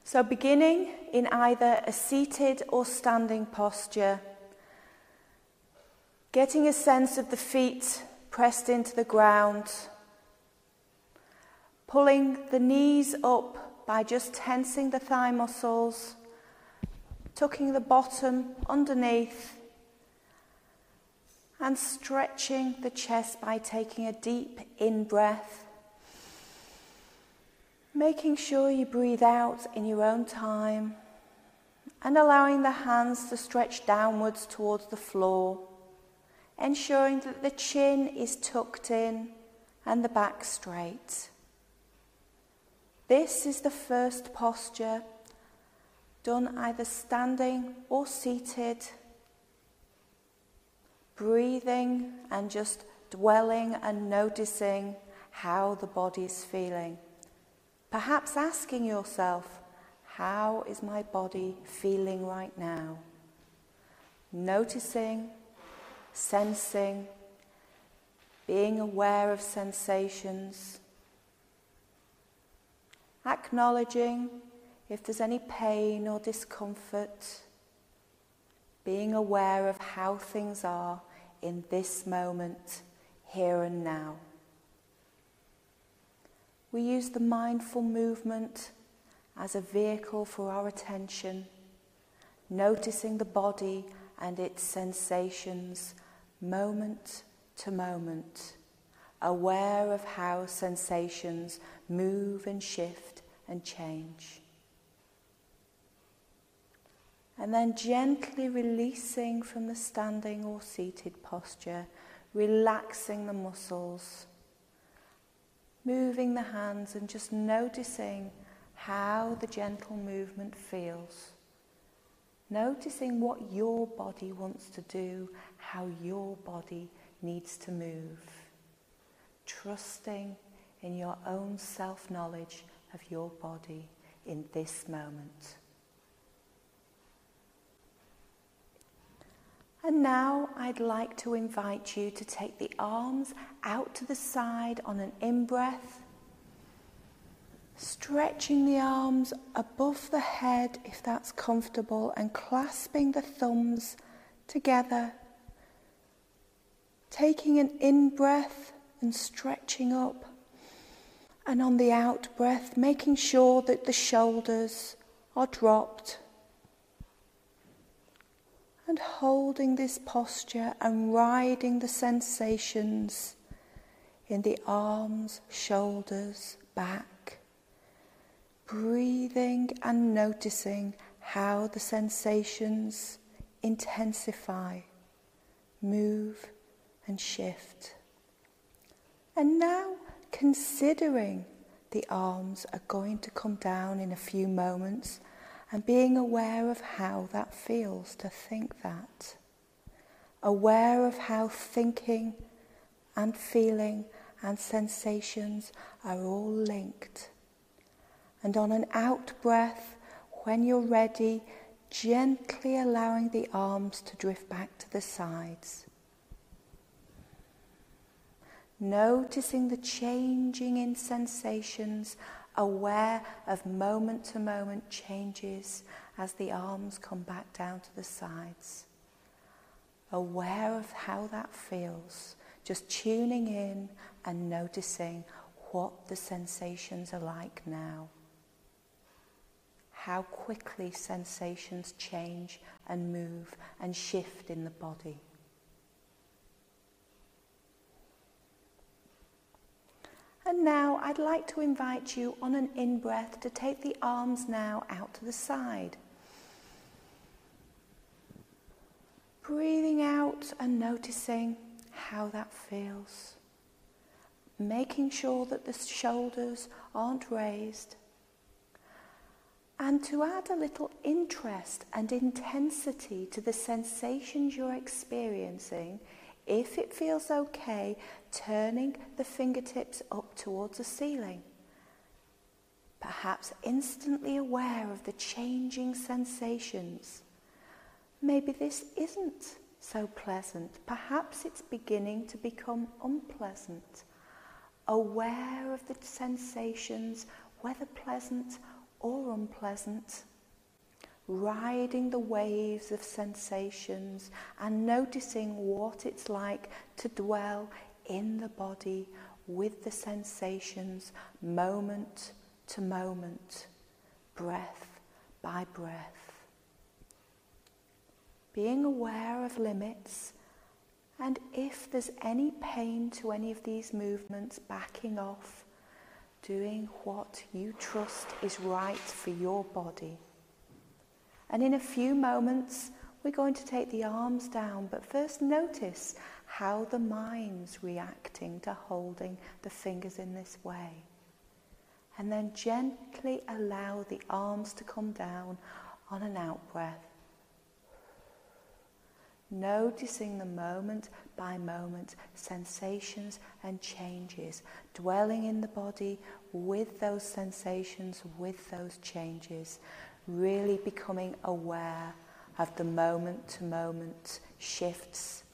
So beginning in either a seated or standing posture, getting a sense of the feet pressed into the ground, pulling the knees up by just tensing the thigh muscles, tucking the bottom underneath, and stretching the chest by taking a deep in-breath. Making sure you breathe out in your own time and allowing the hands to stretch downwards towards the floor, ensuring that the chin is tucked in and the back straight. This is the first posture, done either standing or seated, breathing and just dwelling and noticing how the body is feeling. Perhaps asking yourself, how is my body feeling right now? Noticing, sensing, being aware of sensations, acknowledging if there's any pain or discomfort, being aware of how things are in this moment, here and now. We use the mindful movement as a vehicle for our attention, noticing the body and its sensations moment to moment, aware of how sensations move and shift and change. And then gently releasing from the standing or seated posture, relaxing the muscles, moving the hands and just noticing how the gentle movement feels. Noticing what your body wants to do, how your body needs to move. Trusting in your own self-knowledge of your body in this moment. And now I'd like to invite you to take the arms out to the side on an in-breath, stretching the arms above the head if that's comfortable and clasping the thumbs together, taking an in-breath and stretching up, and on the out-breath making sure that the shoulders are dropped. And holding this posture and riding the sensations in the arms, shoulders, back. Breathing and noticing how the sensations intensify, move and shift. And now considering the arms are going to come down in a few moments, and being aware of how that feels to think that. Aware of how thinking and feeling and sensations are all linked. And on an out breath, when you're ready, gently allowing the arms to drift back to the sides. Noticing the changing in sensations, aware of moment-to-moment changes as the arms come back down to the sides. Aware of how that feels, just tuning in and noticing what the sensations are like now. How quickly sensations change and move and shift in the body. And now I'd like to invite you on an in-breath to take the arms now out to the side. Breathing out and noticing how that feels. Making sure that the shoulders aren't raised. And to add a little interest and intensity to the sensations you're experiencing, if it feels okay, turning the fingertips up towards the ceiling. Perhaps instantly aware of the changing sensations. Maybe this isn't so pleasant. Perhaps it's beginning to become unpleasant. Aware of the sensations, whether pleasant or unpleasant. Riding the waves of sensations and noticing what it's like to dwell in the body with the sensations moment to moment, breath by breath. Being aware of limits, and if there's any pain to any of these movements, backing off, doing what you trust is right for your body. And in a few moments, we're going to take the arms down, but first notice how the mind's reacting to holding the fingers in this way. And then gently allow the arms to come down on an out-breath. Noticing the moment by moment sensations and changes, dwelling in the body with those sensations, with those changes, really becoming aware of the moment to moment shifts,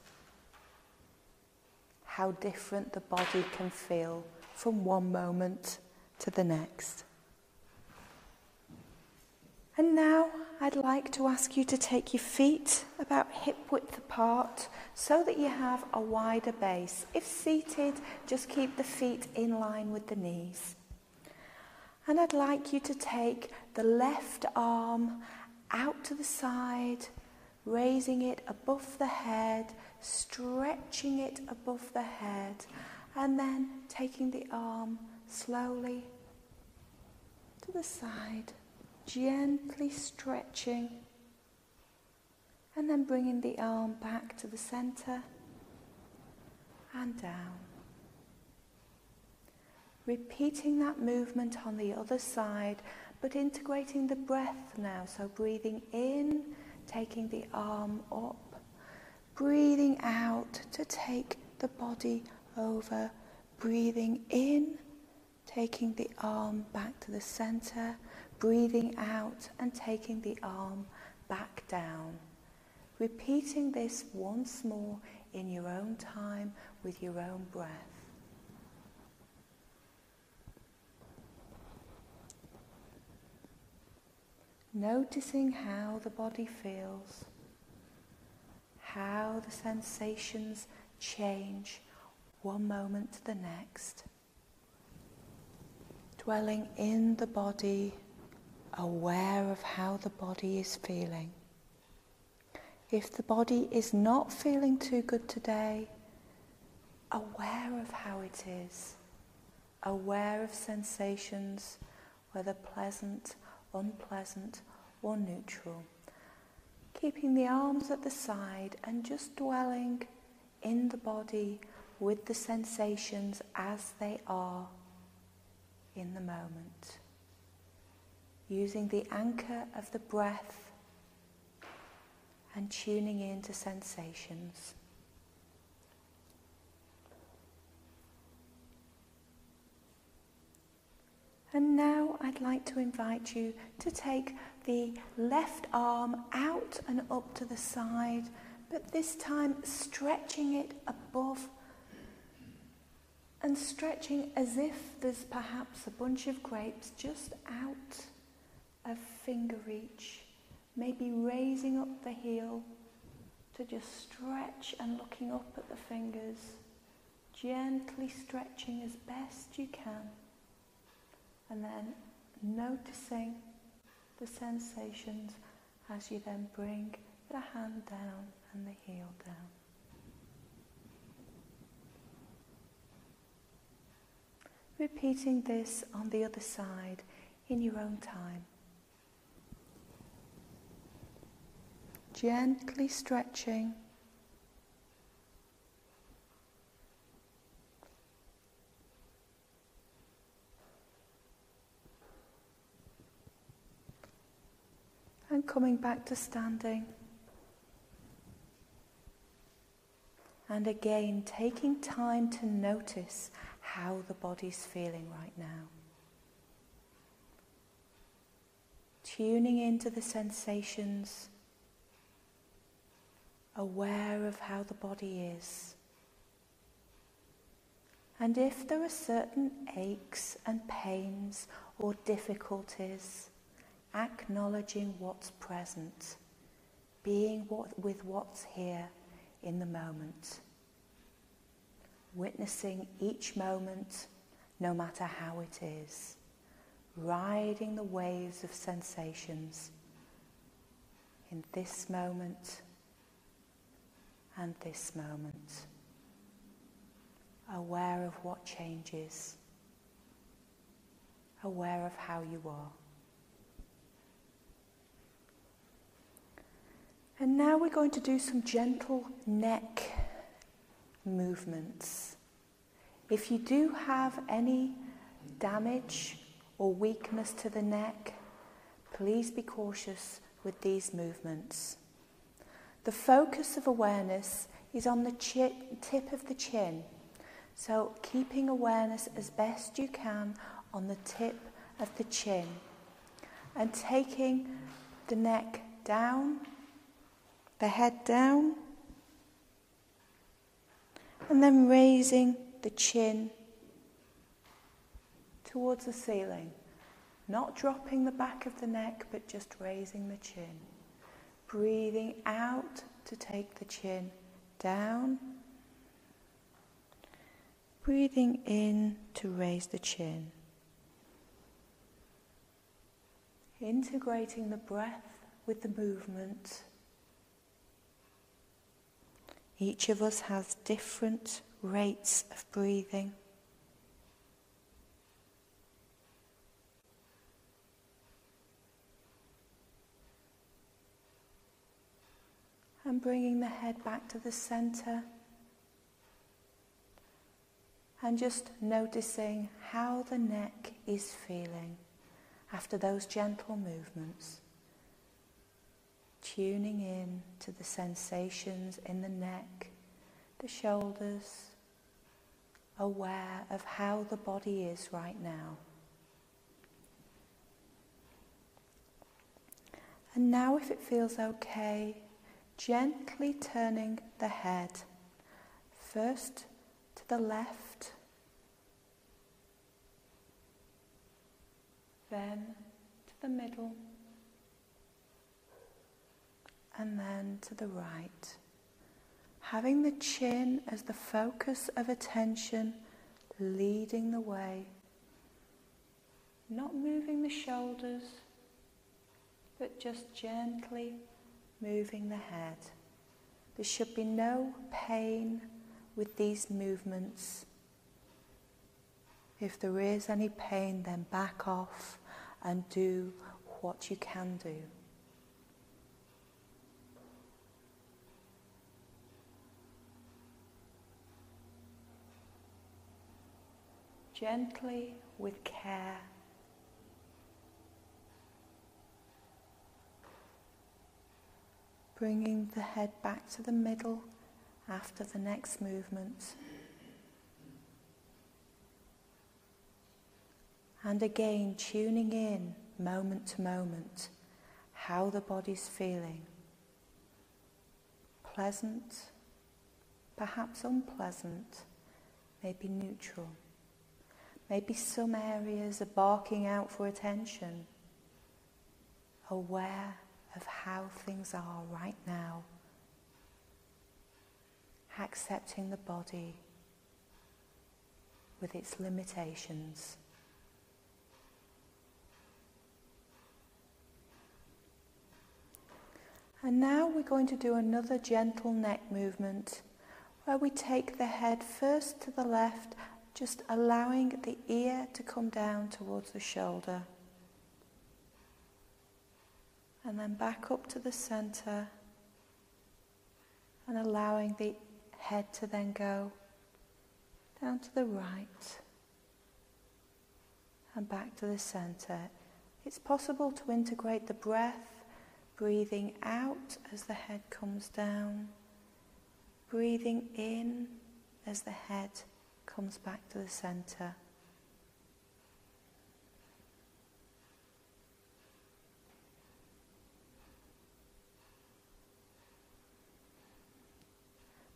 how different the body can feel from one moment to the next. And now I'd like to ask you to take your feet about hip width apart so that you have a wider base. If seated, just keep the feet in line with the knees. And I'd like you to take the left arm out to the side, raising it above the head, stretching it above the head, and then taking the arm slowly to the side, gently stretching, and then bringing the arm back to the center and down. Repeating that movement on the other side, but integrating the breath now. So breathing in, taking the arm up, breathing out to take the body over, breathing in, taking the arm back to the center, breathing out and taking the arm back down. Repeating this once more in your own time with your own breath. Noticing how the body feels, how the sensations change one moment to the next. Dwelling in the body, aware of how the body is feeling. If the body is not feeling too good today, aware of how it is. Aware of sensations, whether pleasant, unpleasant or neutral. Keeping the arms at the side and just dwelling in the body with the sensations as they are in the moment. Using the anchor of the breath and tuning into sensations. And now I'd like to invite you to take the left arm out and up to the side, but this time stretching it above and stretching as if there's perhaps a bunch of grapes just out of finger reach, maybe raising up the heel to just stretch and looking up at the fingers, gently stretching as best you can. And then noticing the sensations as you then bring the hand down and the heel down. Repeating this on the other side in your own time. Gently stretching. And coming back to standing. And again, taking time to notice how the body's feeling right now. Tuning into the sensations, aware of how the body is. And if there are certain aches and pains or difficulties, acknowledging what's present, being with what's here in the moment, witnessing each moment no matter how it is, riding the waves of sensations in this moment and this moment, aware of what changes, aware of how you are. And now we're going to do some gentle neck movements. If you do have any damage or weakness to the neck, please be cautious with these movements. The focus of awareness is on the tip of the chin. So keeping awareness as best you can on the tip of the chin and taking the neck down, the head down, and then raising the chin towards the ceiling. Not dropping the back of the neck, but just raising the chin. Breathing out to take the chin down. Breathing in to raise the chin. Integrating the breath with the movement. Each of us has different rates of breathing. And bringing the head back to the center. And just noticing how the neck is feeling after those gentle movements. Tuning in to the sensations in the neck, the shoulders, aware of how the body is right now. And now, if it feels okay, gently turning the head first to the left, then to the middle, and then to the right. Having the chin as the focus of attention, leading the way. Not moving the shoulders, but just gently moving the head. There should be no pain with these movements. If there is any pain, then back off and do what you can do. Gently, with care. Bringing the head back to the middle after the next movement. And again, tuning in moment to moment, how the body's feeling. Pleasant, perhaps unpleasant, maybe neutral. Maybe some areas are barking out for attention. Aware of how things are right now. Accepting the body with its limitations. And now we're going to do another gentle neck movement where we take the head first to the left, just allowing the ear to come down towards the shoulder. And then back up to the center and allowing the head to then go down to the right and back to the center. It's possible to integrate the breath, breathing out as the head comes down, breathing in as the head comes back to the center.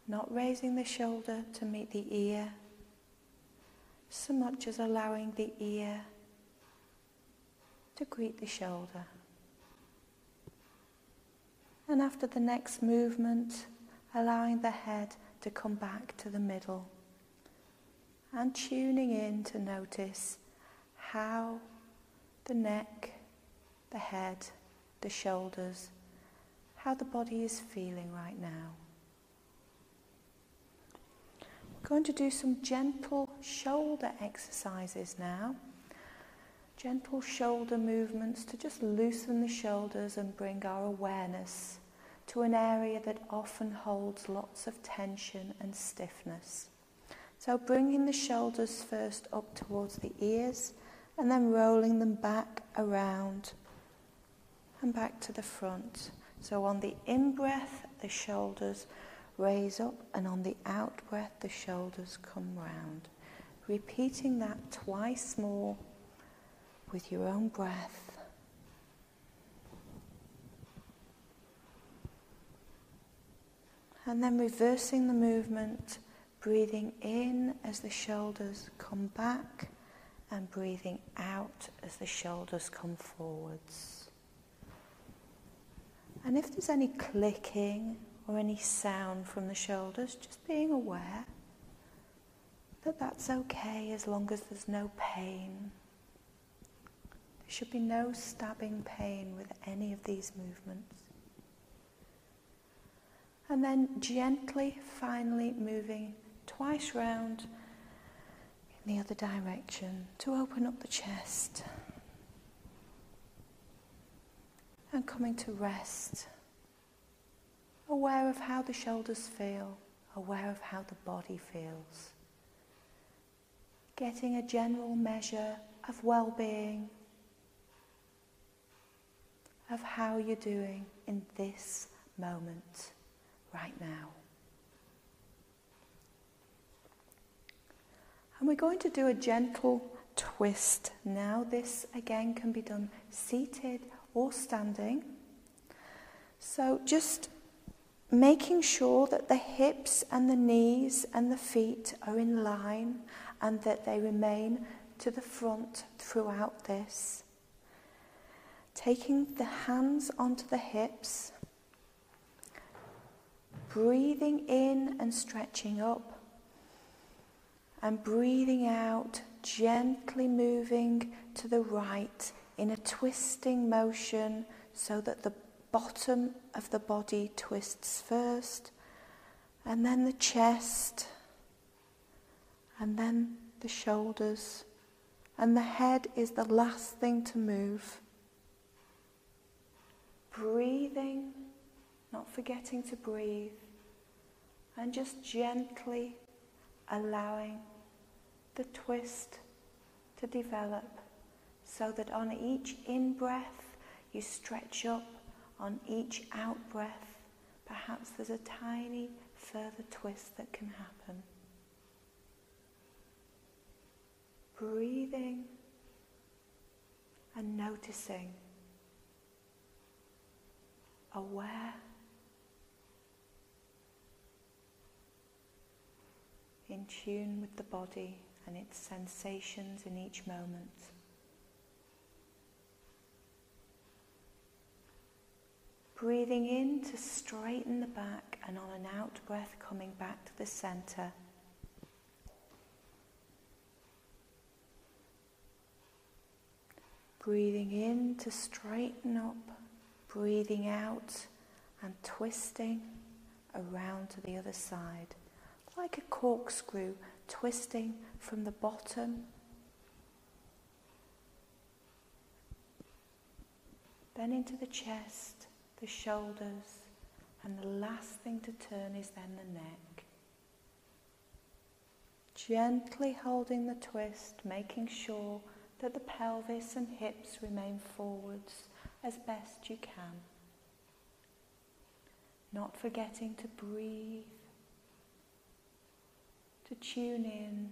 Not raising the shoulder to meet the ear, so much as allowing the ear to greet the shoulder. And after the next movement, allowing the head to come back to the middle and tuning in to notice how the neck, the head, the shoulders, how the body is feeling right now. We're going to do some gentle shoulder exercises now. Gentle shoulder movements to just loosen the shoulders and bring our awareness to an area that often holds lots of tension and stiffness. So bringing the shoulders first up towards the ears and then rolling them back around and back to the front. So on the in-breath, the shoulders raise up, and on the out-breath, the shoulders come round. Repeating that twice more with your own breath. And then reversing the movement, breathing in as the shoulders come back and breathing out as the shoulders come forwards. And if there's any clicking or any sound from the shoulders, just being aware that that's okay as long as there's no pain. There should be no stabbing pain with any of these movements. And then gently, finally moving twice round in the other direction to open up the chest. And coming to rest. Aware of how the shoulders feel, aware of how the body feels. Getting a general measure of well-being, of how you're doing in this moment, right now. And we're going to do a gentle twist now. This again can be done seated or standing. So just making sure that the hips and the knees and the feet are in line and that they remain to the front throughout this. Taking the hands onto the hips, breathing in and stretching up, and breathing out, gently moving to the right in a twisting motion so that the bottom of the body twists first, and then the chest, and then the shoulders, and the head is the last thing to move. Breathing, not forgetting to breathe, and just gently allowing the twist to develop so that on each in-breath you stretch up, on each out-breath perhaps there's a tiny further twist that can happen. Breathing and noticing, aware, in tune with the body and its sensations in each moment. Breathing in to straighten the back, and on an out breath coming back to the center. Breathing in to straighten up, breathing out and twisting around to the other side. Like a corkscrew, twisting from the bottom then into the chest, the shoulders, and the last thing to turn is then the neck. Gently holding the twist, making sure that the pelvis and hips remain forwards as best you can. Not forgetting to breathe, to tune in,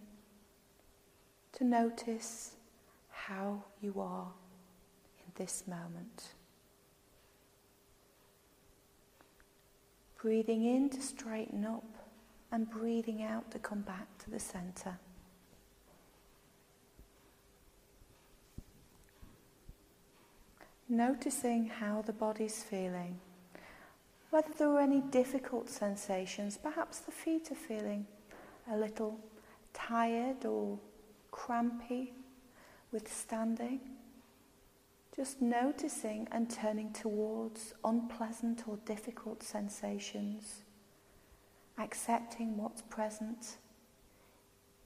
to notice how you are in this moment. Breathing in to straighten up and breathing out to come back to the center. Noticing how the body's feeling. whether there are any difficult sensations. Perhaps the feet are feeling a little tired or crampy with standing. Just noticing and turning towards unpleasant or difficult sensations, accepting what's present,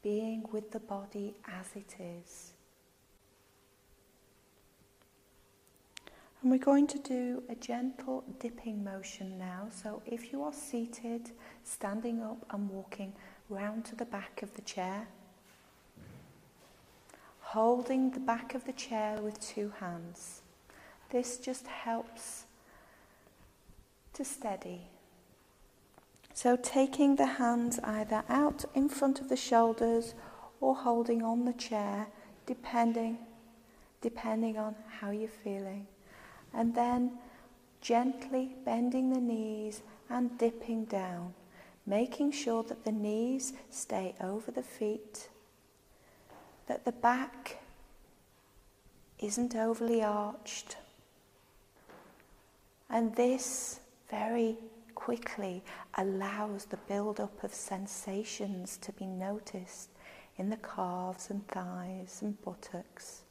being with the body as it is. And we're going to do a gentle dipping motion now. So if you are seated, standing up and walking round to the back of the chair, holding the back of the chair with 2 hands. This just helps to steady. So taking the hands either out in front of the shoulders or holding on the chair, depending on how you're feeling. And then gently bending the knees and dipping down, making sure that the knees stay over the feet, that the back isn't overly arched. And this very quickly allows the build-up of sensations to be noticed in the calves and thighs and buttocks,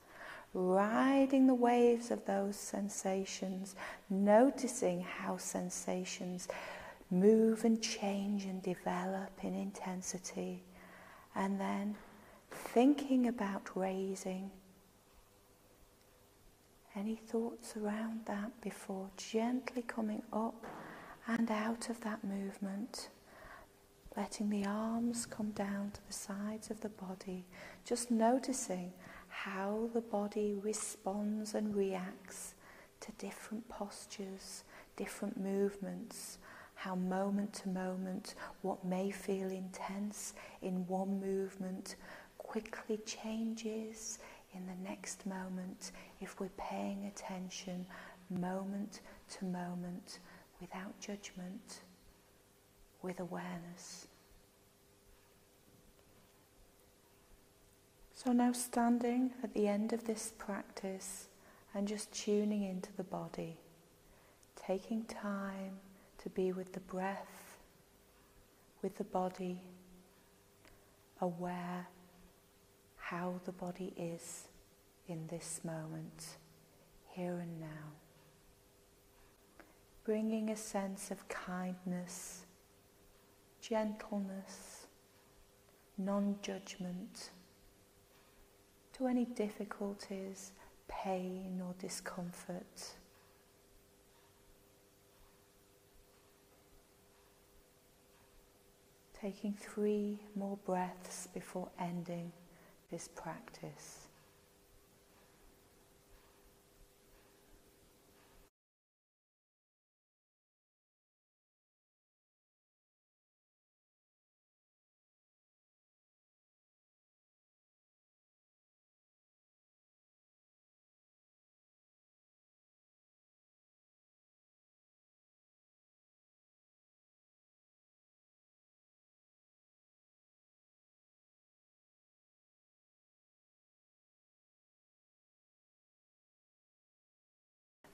riding the waves of those sensations, noticing how sensations move and change and develop in intensity, and then thinking about raising. Any thoughts around that before gently coming up and out of that movement, letting the arms come down to the sides of the body, just noticing how the body responds and reacts to different postures, different movements, how moment to moment what may feel intense in one movement quickly changes in the next moment if we're paying attention moment to moment without judgment, with awareness. So now standing at the end of this practice and just tuning into the body, taking time to be with the breath, with the body, aware how the body is in this moment, here and now. Bringing a sense of kindness, gentleness, non-judgment to any difficulties, pain or discomfort. Taking 3 more breaths before ending this practice.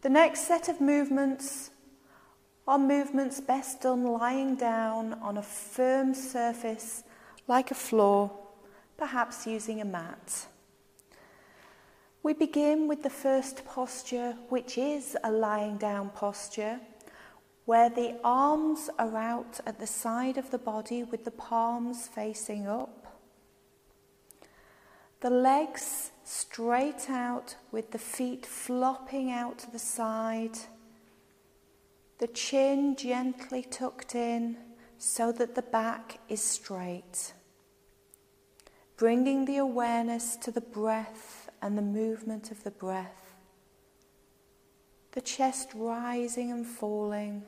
The next set of movements are movements best done lying down on a firm surface like a floor, perhaps using a mat. We begin with the first posture, which is a lying down posture, where the arms are out at the side of the body with the palms facing up. The legs straight out with the feet flopping out to the side. The chin gently tucked in so that the back is straight. Bringing the awareness to the breath and the movement of the breath. The chest rising and falling.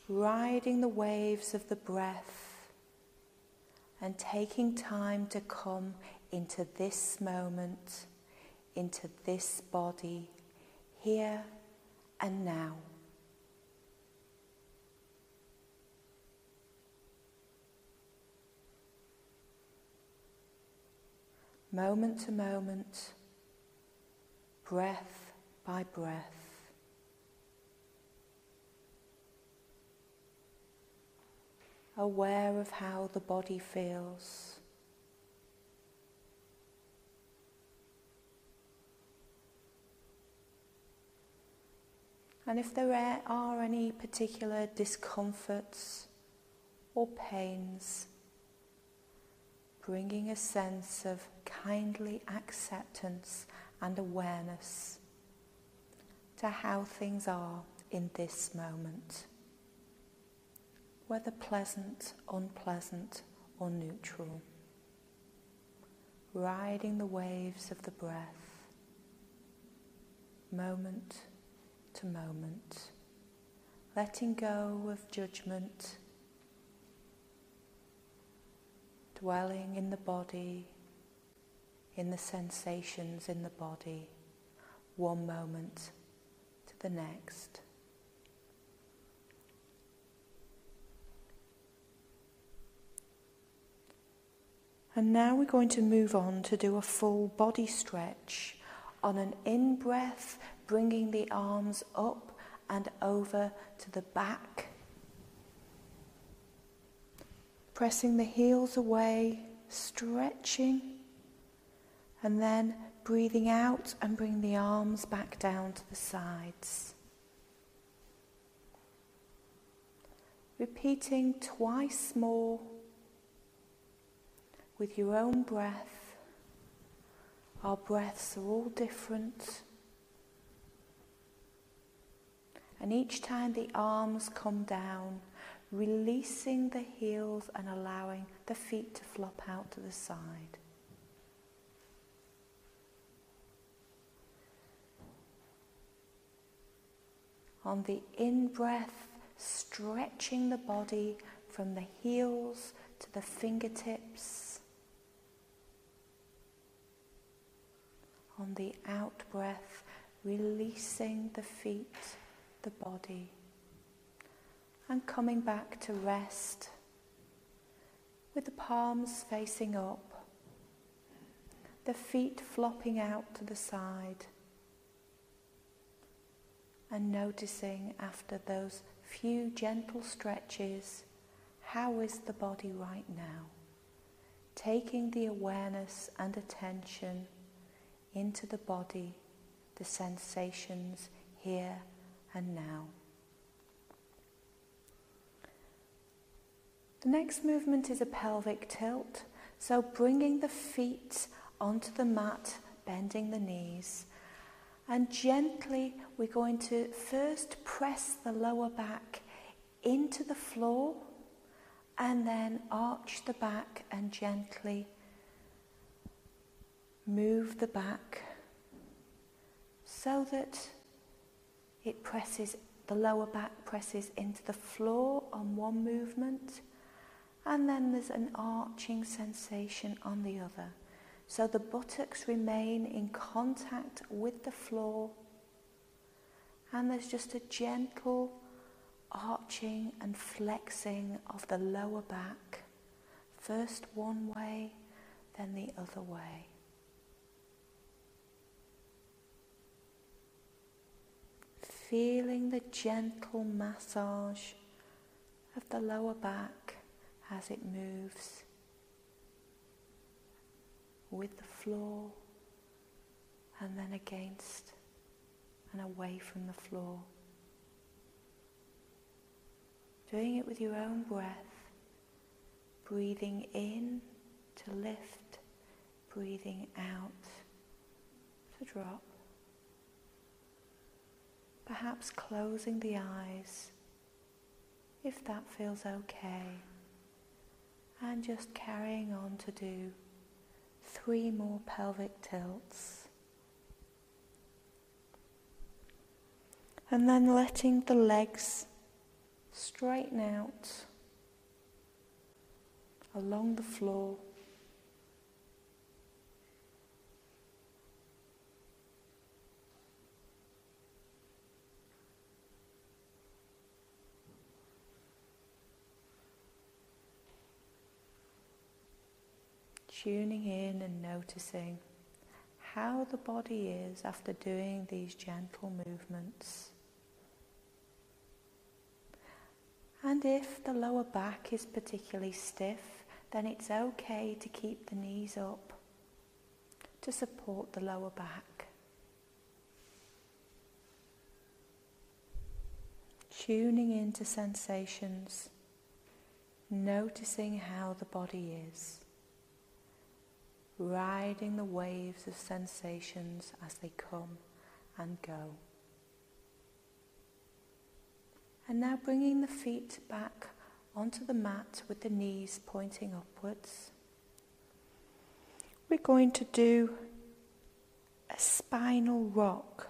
Riding the waves of the breath. And taking time to come into this moment, into this body, here and now. Moment to moment, breath by breath. aware of how the body feels. And if there are any particular discomforts or pains, bringing a sense of kindly acceptance and awareness to how things are in this moment, whether pleasant, unpleasant, or neutral. Riding the waves of the breath, moment to moment, letting go of judgment, dwelling in the body, in the sensations in the body, one moment to the next. And now we're going to move on to do a full body stretch. On an in-breath, bringing the arms up and over to the back. Pressing the heels away, stretching. And then breathing out and bring the arms back down to the sides. Repeating twice more with your own breath. Our breaths are all different. And each time the arms come down, releasing the heels and allowing the feet to flop out to the side. On the in-breath, stretching the body from the heels to the fingertips. On the out-breath, releasing the feet, the body, and coming back to rest with the palms facing up, the feet flopping out to the side, and noticing after those few gentle stretches, how is the body right now? Taking the awareness and attention into the body, the sensations here and now. The next movement is a pelvic tilt, so bringing the feet onto the mat, bending the knees, and gently we're going to first press the lower back into the floor and then arch the back and gently move the back so that it presses, the lower back presses into the floor on one movement, and then there's an arching sensation on the other. So the buttocks remain in contact with the floor, and there's just a gentle arching and flexing of the lower back, first one way, then the other way. Feeling the gentle massage of the lower back as it moves with the floor and then against and away from the floor. Doing it with your own breath, breathing in to lift, breathing out to drop. Perhaps closing the eyes if that feels okay, and just carrying on to do 3 more pelvic tilts. And then letting the legs straighten out along the floor. Tuning in and noticing how the body is after doing these gentle movements. And if the lower back is particularly stiff, then it's okay to keep the knees up to support the lower back. Tuning into sensations, noticing how the body is, riding the waves of sensations as they come and go. And now bringing the feet back onto the mat with the knees pointing upwards. We're going to do a spinal rock.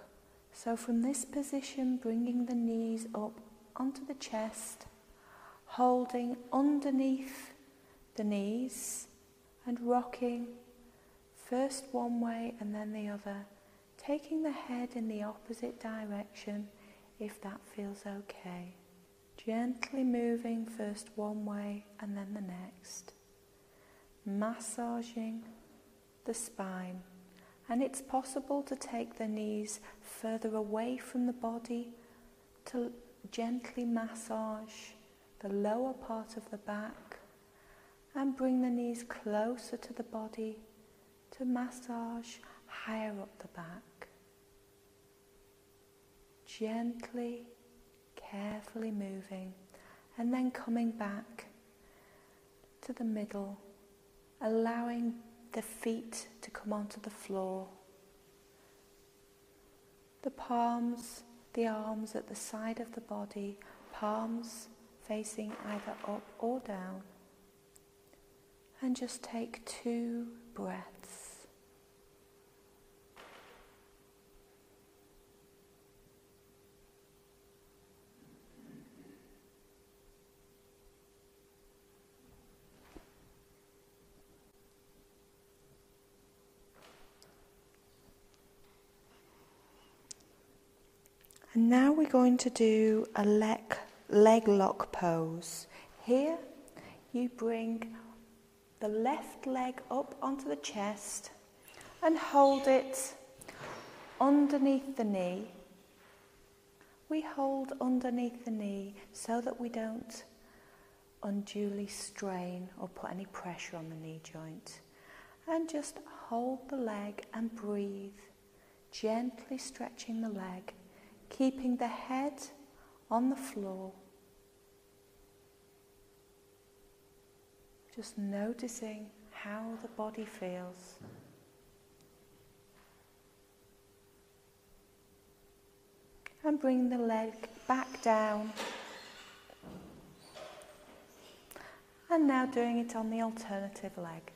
So from this position, bringing the knees up onto the chest, holding underneath the knees and rocking first one way and then the other, taking the head in the opposite direction if that feels okay. Gently moving first one way and then the next. Massaging the spine. And it's possible to take the knees further away from the body to gently massage the lower part of the back and bring the knees closer to the body to massage higher up the back. Gently, carefully moving and then coming back to the middle, allowing the feet to come onto the floor. The palms, the arms at the side of the body, palms facing either up or down. And just take 2 breaths. And now we're going to do a leg lock pose. Here you bring the left leg up onto the chest and hold it underneath the knee. We hold underneath the knee so that we don't unduly strain or put any pressure on the knee joint. And just hold the leg and breathe, gently stretching the leg, keeping the head on the floor. Just noticing how the body feels. And bring the leg back down. And now doing it on the alternative leg.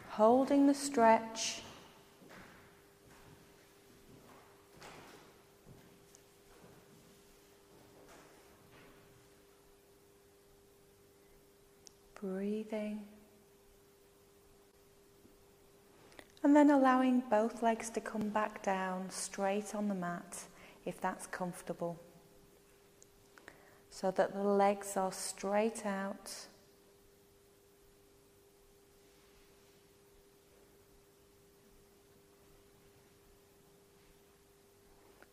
Holding the stretch. Breathing. And then allowing both legs to come back down straight on the mat if that's comfortable. So that the legs are straight out.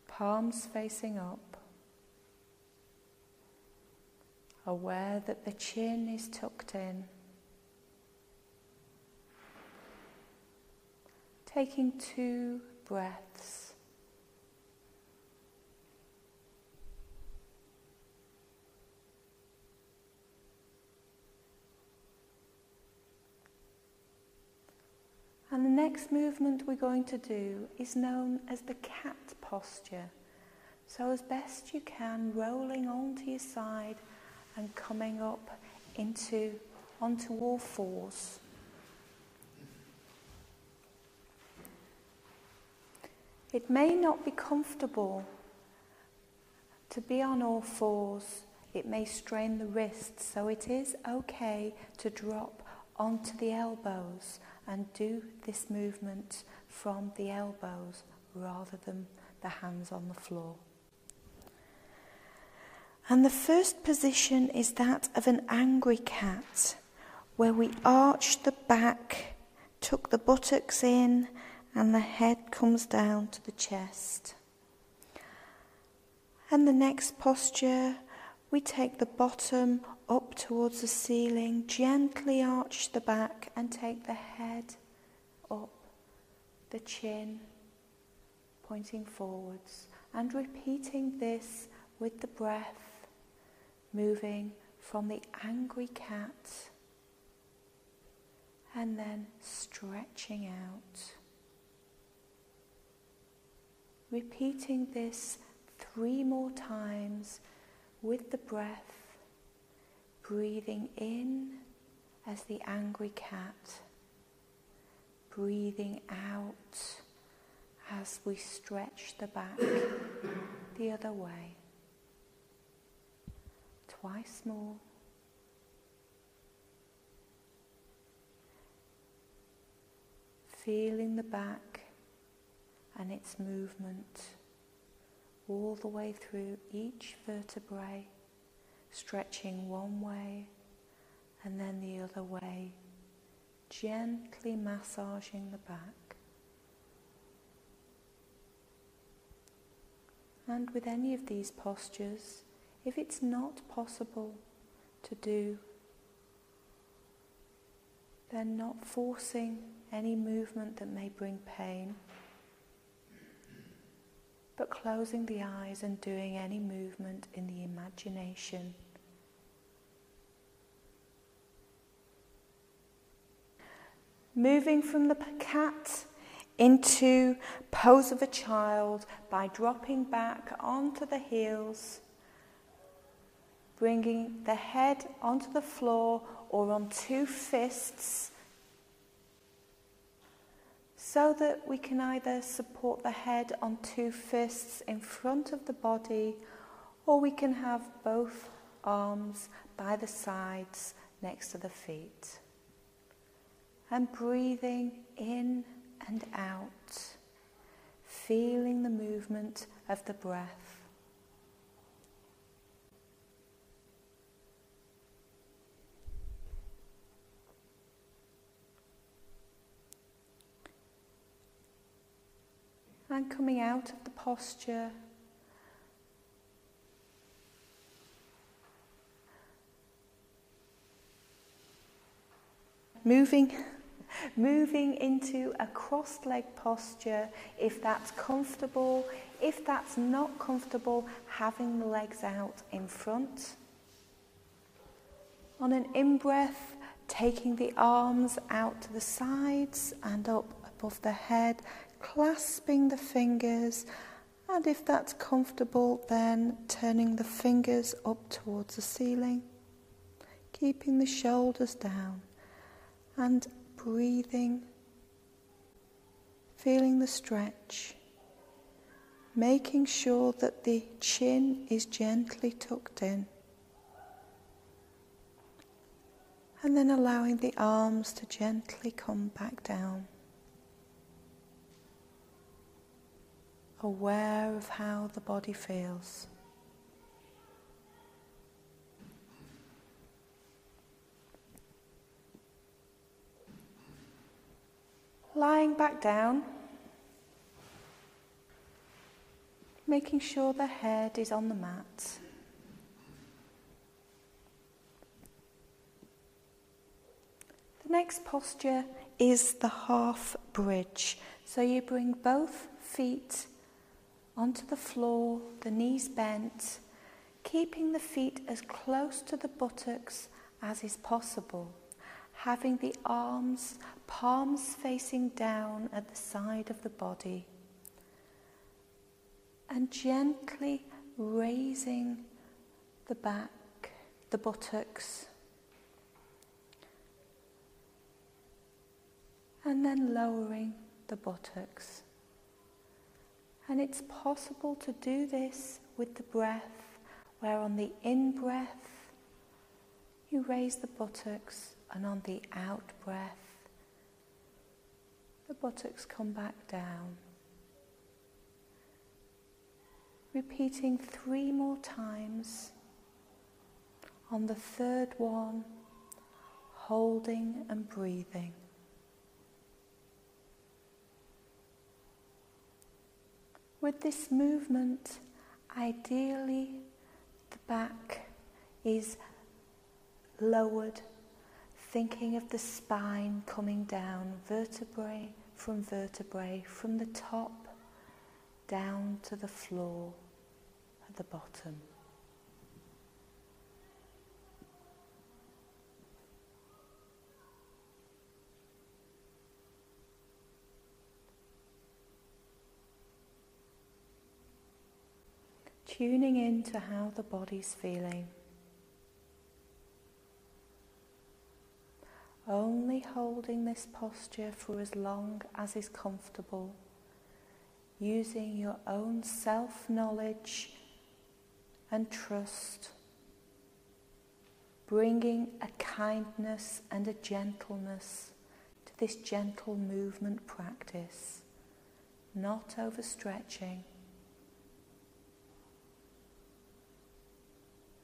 Palms facing up, aware that the chin is tucked in. Taking 2 breaths. And the next movement we're going to do is known as the cat posture. So as best you can, rolling onto your side and coming up onto all fours. It may not be comfortable to be on all fours. It may strain the wrists, so it is okay to drop onto the elbows and do this movement from the elbows rather than the hands on the floor. And the first position is that of an angry cat, where we arch the back, tuck the buttocks in, and the head comes down to the chest. And the next posture, we take the bottom up towards the ceiling, gently arch the back and take the head up, the chin pointing forwards, and repeating this with the breath, moving from the angry cat and then stretching out. Repeating this 3 more times with the breath, breathing in as the angry cat, breathing out as we stretch the back the other way. Twice more. Feeling the back and its movement all the way through each vertebrae, stretching one way and then the other way, gently massaging the back. And with any of these postures, if it's not possible to do, then not forcing any movement that may bring pain, but closing the eyes and doing any movement in the imagination. Moving from the cat into pose of a child by dropping back onto the heels, bringing the head onto the floor or on 2 fists, so that we can either support the head on 2 fists in front of the body, or we can have both arms by the sides next to the feet. And breathing in and out, feeling the movement of the breath. And coming out of the posture, moving into a crossed leg posture if that's comfortable. If that's not comfortable, having the legs out in front. On an in-breath, taking the arms out to the sides and up above the head, clasping the fingers, and if that's comfortable, then turning the fingers up towards the ceiling, keeping the shoulders down and breathing, feeling the stretch, making sure that the chin is gently tucked in, and then allowing the arms to gently come back down. Aware of how the body feels. Lying back down, making sure the head is on the mat. The next posture is the half bridge. So you bring both feet onto the floor, the knees bent, keeping the feet as close to the buttocks as is possible, having the arms, palms facing down at the side of the body, and gently raising the back, the buttocks, and then lowering the buttocks. And it's possible to do this with the breath, where on the in-breath you raise the buttocks, and on the out-breath the buttocks come back down. Repeating 3 more times. On the 3rd one, holding and breathing. With this movement, ideally the back is lowered, thinking of the spine coming down vertebrae, from the top down to the floor at the bottom. Tuning into how the body's feeling. Only holding this posture for as long as is comfortable, using your own self-knowledge and trust, bringing a kindness and a gentleness to this gentle movement practice, not overstretching.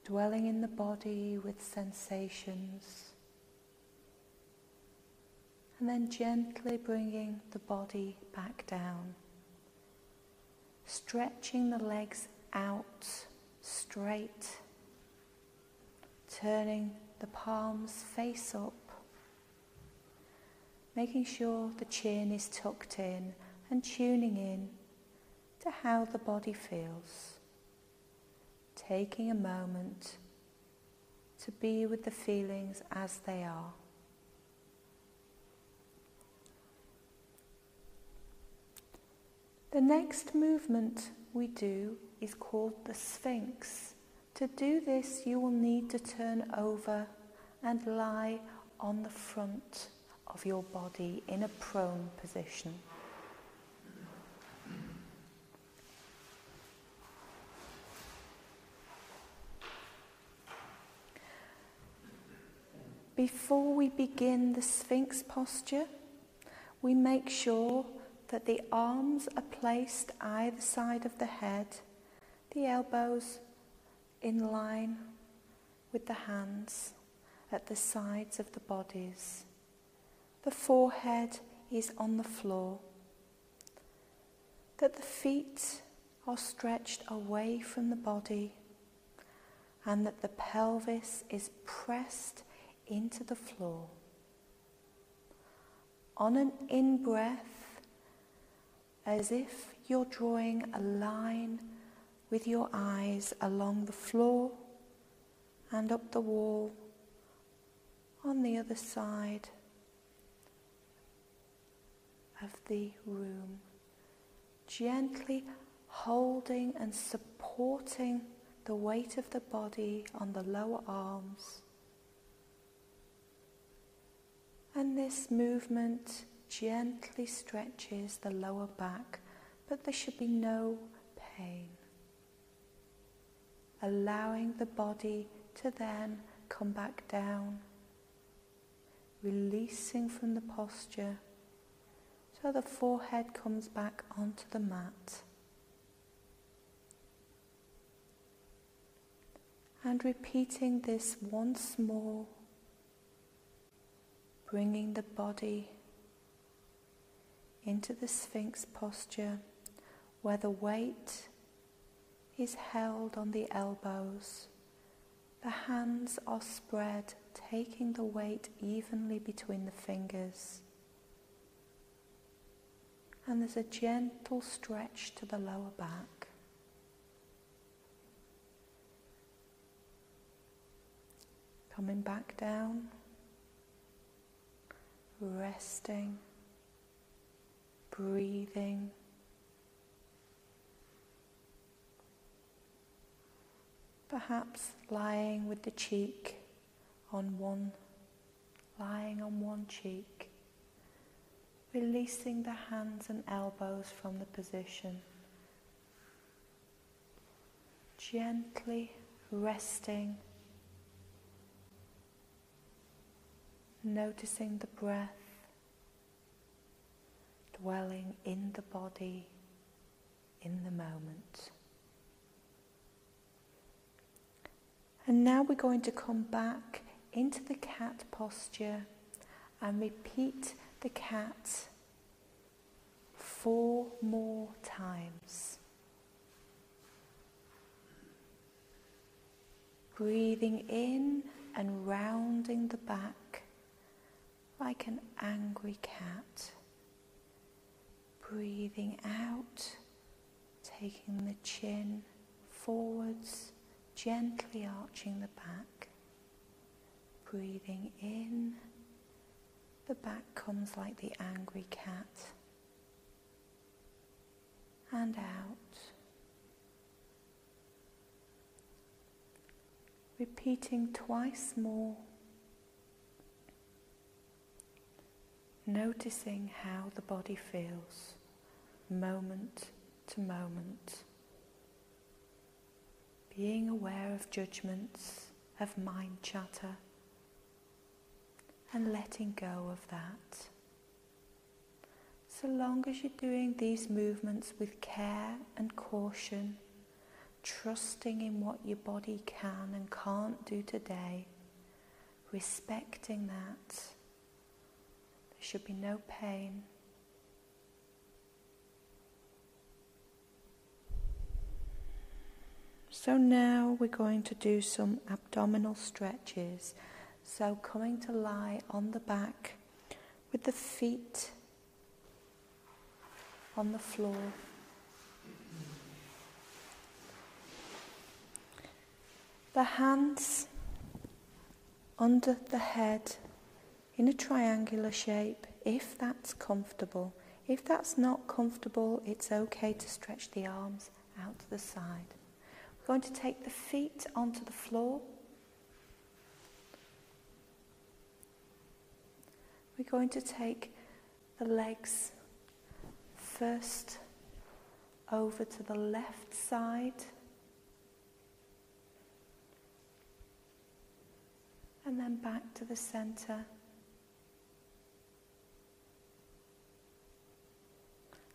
Dwelling in the body with sensations, and then gently bringing the body back down, stretching the legs out straight, turning the palms face up, making sure the chin is tucked in and tuning in to how the body feels. Taking a moment to be with the feelings as they are. The next movement we do is called the Sphinx. To do this, you will need to turn over and lie on the front of your body in a prone position. Before we begin the Sphinx posture, we make sure that the arms are placed either side of the head, the elbows in line with the hands at the sides of the bodies. The forehead is on the floor, that the feet are stretched away from the body, and that the pelvis is pressed into the floor. On an in-breath, as if you're drawing a line with your eyes along the floor and up the wall on the other side of the room, gently holding and supporting the weight of the body on the lower arms. And this movement gently stretches the lower back, but there should be no pain. Allowing the body to then come back down, releasing from the posture so the forehead comes back onto the mat. And repeating this once more, bringing the body into the Sphinx posture where the weight is held on the elbows. The hands are spread, taking the weight evenly between the fingers. And there's a gentle stretch to the lower back. Coming back down. Resting, breathing, perhaps lying with the cheek on one, lying on one cheek, releasing the hands and elbows from the position, gently resting, noticing the breath, dwelling in the body, in the moment. And now we're going to come back into the cat posture and repeat the cat 4 more times. Breathing in and rounding the back like an angry cat. Breathing out, taking the chin forwards, gently arching the back. Breathing in, the back comes like the angry cat. And out. Repeating twice more. Noticing how the body feels, moment to moment. Being aware of judgments, of mind chatter, and letting go of that. So long as you're doing these movements with care and caution, trusting in what your body can and can't do today, respecting that, there should be no pain. So now we're going to do some abdominal stretches. So coming to lie on the back with the feet on the floor. The hands under the head in a triangular shape, if that's comfortable. If that's not comfortable, it's okay to stretch the arms out to the side. We're going to take the feet onto the floor. We're going to take the legs first over to the left side and then back to the center.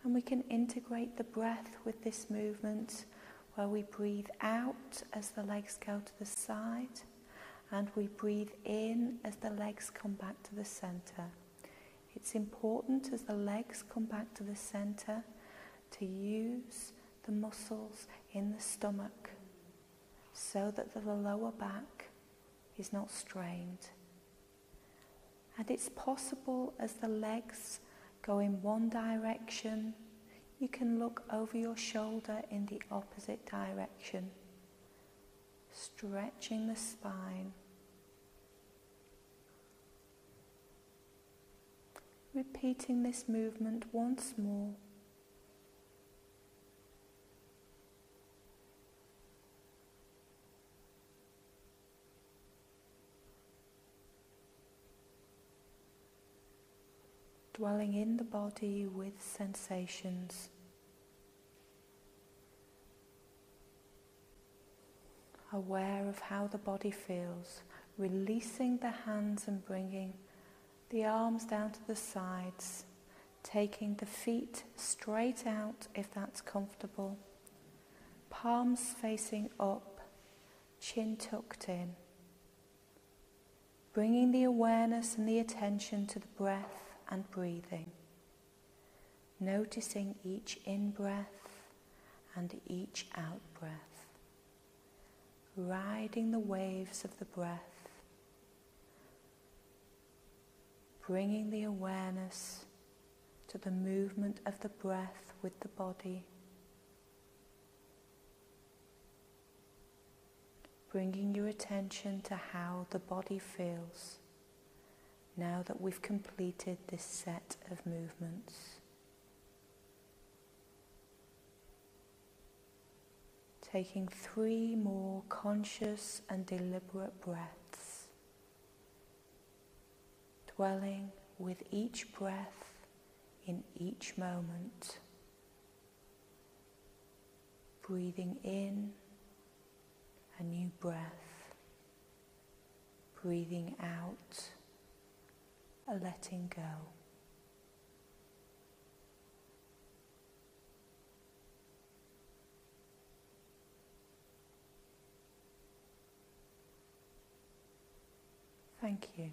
And we can integrate the breath with this movement where we breathe out as the legs go to the side and we breathe in as the legs come back to the center. It's important as the legs come back to the center to use the muscles in the stomach so that the lower back is not strained. And it's possible as the legs go in one direction, you can look over your shoulder in the opposite direction, stretching the spine. Repeating this movement once more. Dwelling in the body with sensations. Aware of how the body feels, releasing the hands and bringing the arms down to the sides, taking the feet straight out if that's comfortable, palms facing up, chin tucked in, bringing the awareness and the attention to the breath and breathing, noticing each in-breath and each out-breath, riding the waves of the breath, bringing the awareness to the movement of the breath with the body, bringing your attention to how the body feels now that we've completed this set of movements. Taking 3 more conscious and deliberate breaths, dwelling with each breath in each moment, breathing in a new breath, breathing out a letting go. Thank you.